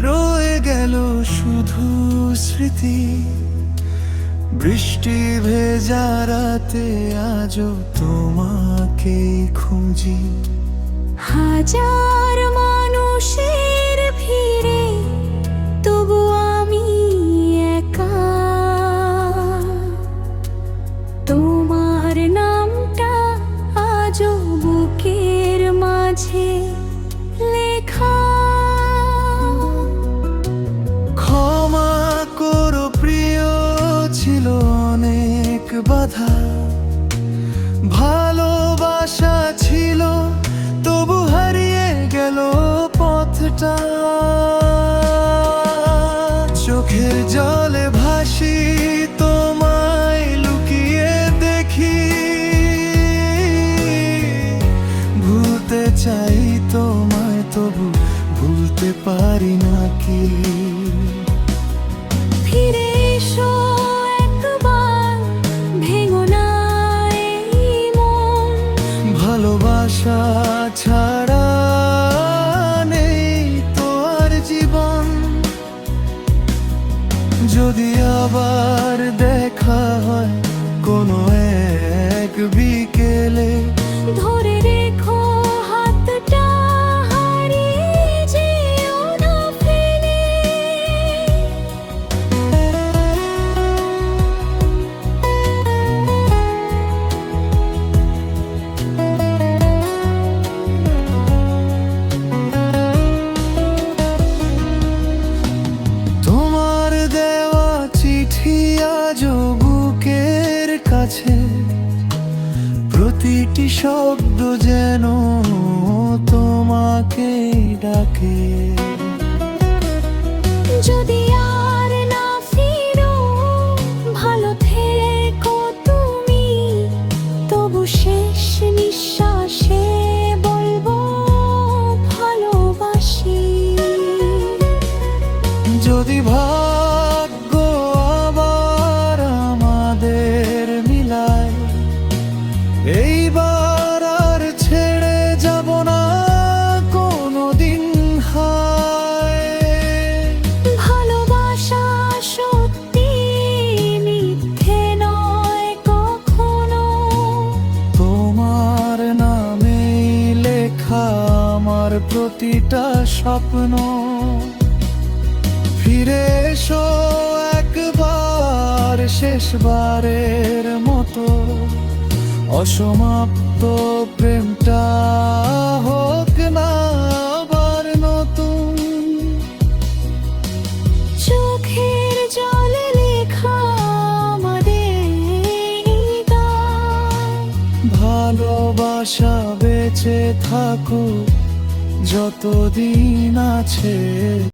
রয়ে গেল শুধু স্মৃতি। বৃষ্টি ভেজা রাতে আজও তোমাকেই খুঁজি। হাজার মানুষের ভিড়ে তবু আমি একা। তোমার নামটা আজও বুকের মাঝে লেখা। ক্ষমা করো প্রিয়, ছিল অনেক বাধা। ভালোবাসা ছিল তবু হারিয়ে গেল পথটা। চোখের জলে ভাসি তোমায় লুকিয়ে দেখি। ভুলতে চাই তোমায় তবু ভুলতে পারি না কি। ফিরে এসো একবার, ভেঙো না এই মন। ভালোবাসা ছাড়া নেই তো আর জীবন। যদি আবার দেখা হয় কোনো এক বিকেলে, ধরে রেখো হাতটা, হারিয়ে যেও না ফেলে। তোমার দেওয়া চিঠি আজও বুকের কাছে। প্রতিটি শব্দ যেন তোমাকে ডাকে। যদি আর না ফিরো, ভালো থেকো তুমি। তবু শেষ নিঃশ্বাসে বলবো ভালোবাসি। যদি ভাগ্য আবার আমাদের মিলায়, এইবার আর ছেড়ে যাব না কোনোদিন হায়। ভালোবাসা সত্যি, মিথ্যে নয় কখনো। তোমার নামেই লেখা আমার প্রতিটা স্বপ্ন। ফিরে এসো একবার, শেষবারের মতো। অসমাপ্ত প্রেমটা হোক না আবার নতুন। চোখের জলে লেখা আমাদের এই গান। ভালোবাসা বেঁচে থাকুক যতদিন আছে।